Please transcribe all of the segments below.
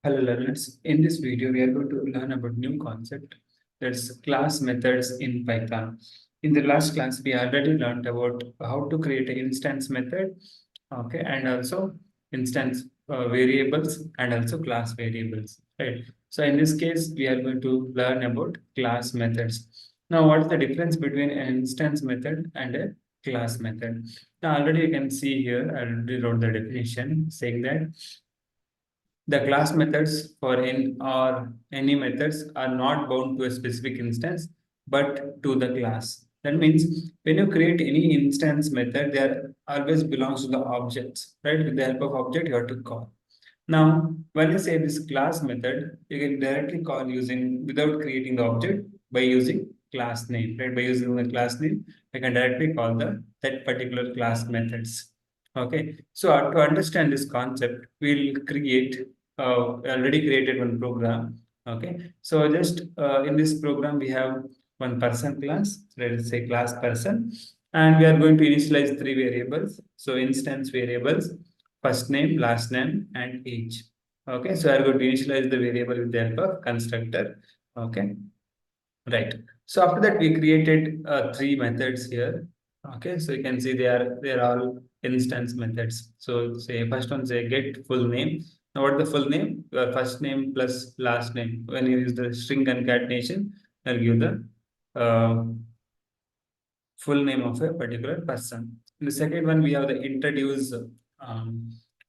Hello learners, in this video we are going to learn about new concept, that's class methods in Python. In the last class we already learned about how to create an instance method, okay, and also instance variables and also class variables, right? So in this case we are going to learn about class methods. Now what is the difference between an instance method and a class method? Now already you can see here, I already wrote the definition saying that the class methods for in or any methods are not bound to a specific instance, but to the class. That means when you create any instance method, there always belongs to the objects, right? With the help of object, you have to call. Now, when you say this class method, you can directly call using without creating the object by using class name, right? By using the class name, I can directly call the that particular class methods. Okay, so to understand this concept, we'll create already created one program. Okay, so just in this program we have one person class. Let's say class person, and we are going to initialize three variables. So instance variables, first name, last name, and age. Okay, so I'm going to initialize the variable with the help of constructor. Okay, right. So after that, we created three methods here. Okay, so you can see they are all instance methods. So say first one say get full name. Now what is the full name? Your first name plus last name. When you use the string concatenation, I'll give the uh, full name of a particular person. In the second one, we have the introduce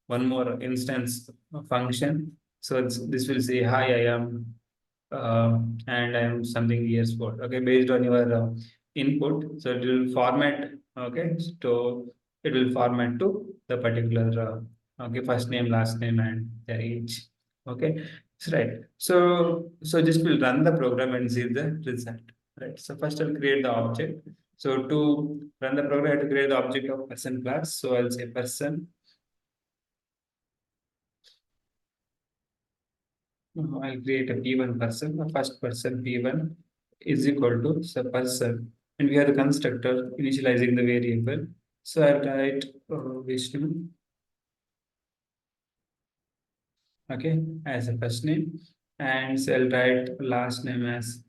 one more instance function. So this will say, hi, I am, and I am something years old. Okay, based on your input. So it will format, okay, so it will format to the particular, okay, first name, last name, and their age. Okay, so right. So just will run the program and see the result. Right. So first I'll create the object. So to run the program, I have to create the object of person class. So I'll say person. I'll create a P1 person, a first person P1 is equal to so person. And we have the constructor initializing the variable. So I'll write Vishnu, okay, as a first name. And so I'll write last name as,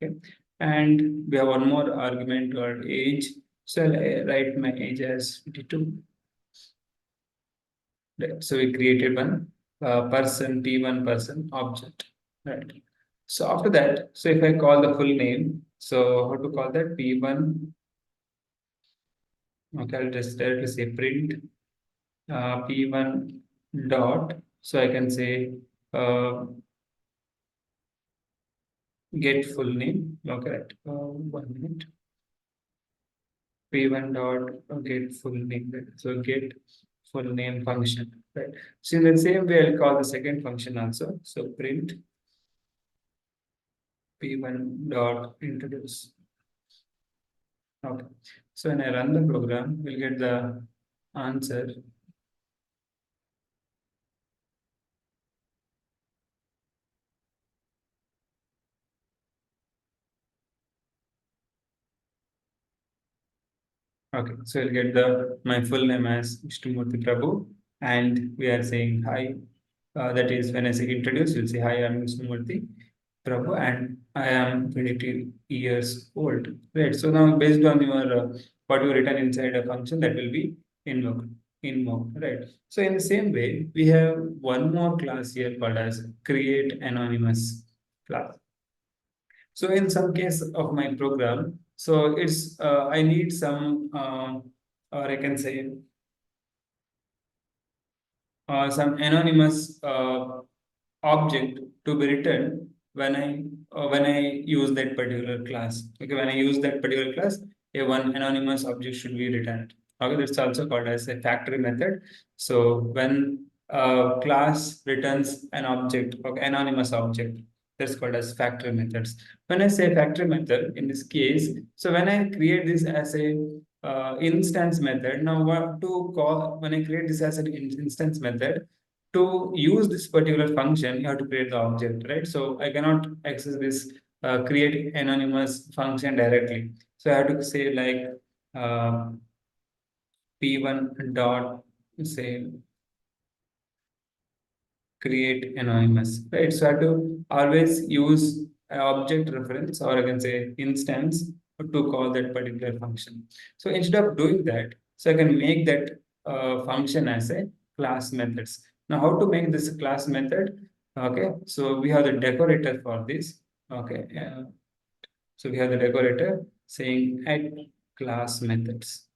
okay. And we have one more argument called age. So I'll write my age as 22. Right. So we created one person, P1 person object. Right. So after that, so if I call the full name, so how to call that P1? Okay, I'll just directly say print P1 dot. So I can say uh, get full name. Okay, right. 1 minute. P1 dot get full name. Right. So get full name function. Right. So in the same way, I'll call the second function also. So print P1 dot introduce. Okay. So when I run the program, we'll get the answer. Okay. So we'll get the my full name as Vishnu Prabhu, and we are saying hi. That is when I say introduce, you'll say hi, I'm Vishnu Prabhu, and I am 22 years old. Right. So now based on your what you written inside a function, that will be invoked. Invoked. Right. So in the same way, we have one more class here called as create anonymous class. So in some case of my program, so it's I need some or I can say some anonymous object to be written when I use that particular class. Okay, when I use that particular class, a one anonymous object should be returned. Okay, that's also called as a factory method. So when a class returns an object, okay, anonymous object, that's called as factory methods. When I say factory method, in this case, so when I create this as a instance method, now what to call when I create this as an instance method, to use this particular function, you have to create the object, right? So I cannot access this create anonymous function directly. So I have to say like uh, p1 dot say create anonymous, right? So I have to always use an object reference, or I can say instance, to call that particular function. So instead of doing that, so I can make that function as a class methods. Now, how to make this class method? Okay, so we have the decorator for this. Okay, so we have the decorator saying add class methods.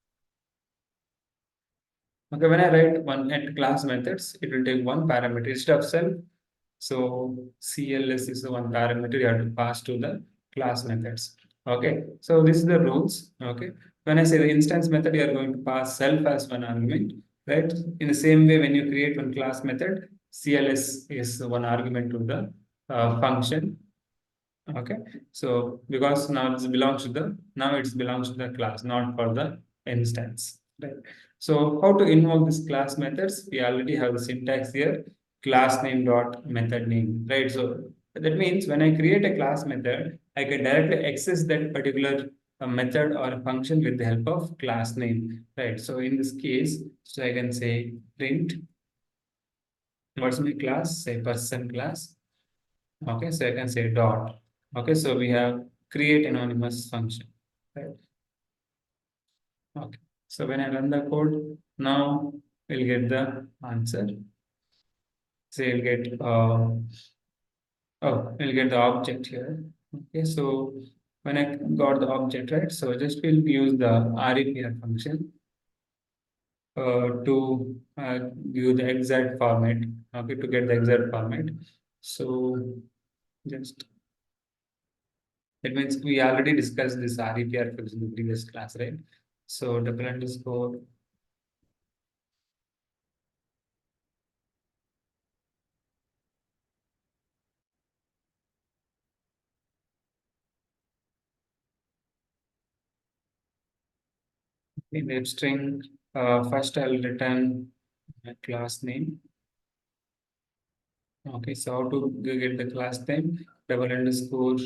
Okay, when I write one at class methods, it will take one parameter instead of self. So CLS is the one parameter you have to pass to the class methods. Okay, so this is the rules. Okay, when I say the instance method, you are going to pass self as one argument, right? In the same way, when you create one class method, CLS is one argument to the function. Okay, so because now it belongs to the class, not for the instance, right? So how to invoke this class methods? We already have the syntax here: class name dot method name, right? So that means when I create a class method, I can directly access that particular method or a function with the help of class name, right? So in this case, so I can say print what's my class, say person class. Okay, so I can say dot. Okay, so we have create anonymous function, right? Okay, so when I run the code, now we'll get the answer. So we'll get we'll get the object here. Okay, so when I got the object, right, so just we'll use the REPR function to give the exact format. Okay, to get the exact format. So just that means we already discussed this REPR function in the previous class, right? So double underscore in the string. First I'll return my class name. Okay, so how to get the class name? Double underscore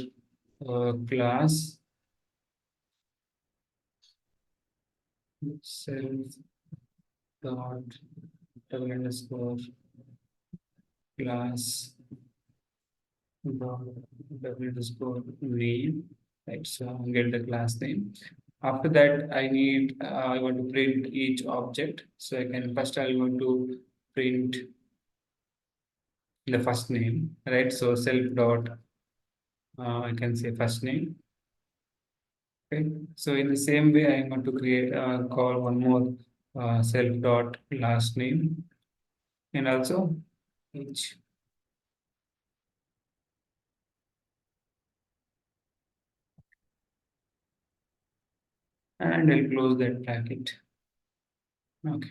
class self dot double underscore class dot double underscore name. Right, so I'll get the class name. After that, I want to print each object. So I can first I want to print the first name, right? So self dot I can say first name. Okay. So in the same way, I want to create call one more self dot last name, and also each, and I'll close that bracket. Okay.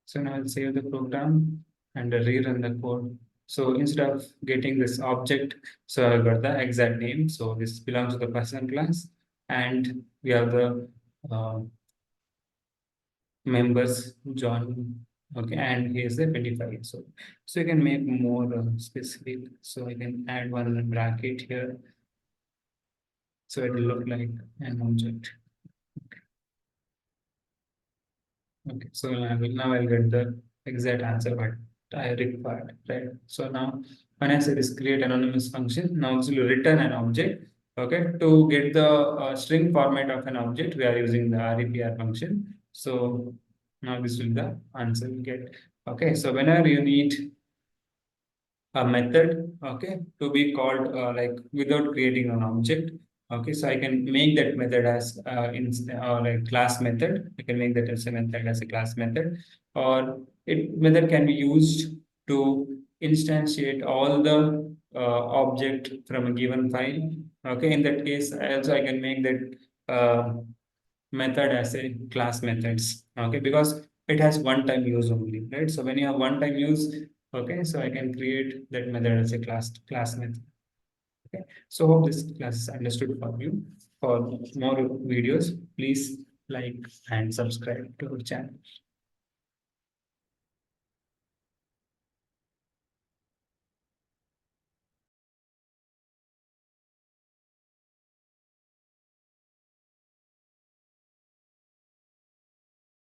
So now I'll save the program and rerun the code. So instead of getting this object, so I got the exact name. So this belongs to the person class, and we have the uh, members John. Okay, and here's the 25. So you can make more specific. So I can add one bracket here, so it will look like an object. Okay, so now I'll get the exact answer what I required, right? So now when I say this create anonymous function, now it will return an object. Okay, to get the string format of an object, we are using the REPR function. So now this will be the answer we get. Okay, so whenever you need a method, okay, to be called like without creating an object. Okay, so I can make that method as in like class method. I can make that as a method as a class method, or it method can be used to instantiate all the object from a given file. Okay, in that case, I can make that method as a class methods. Okay, because it has one time use only, right? So when you have one time use, okay, so I can create that method as a class method. Okay, so hope this class is understood for you. For more videos, please like and subscribe to our channel.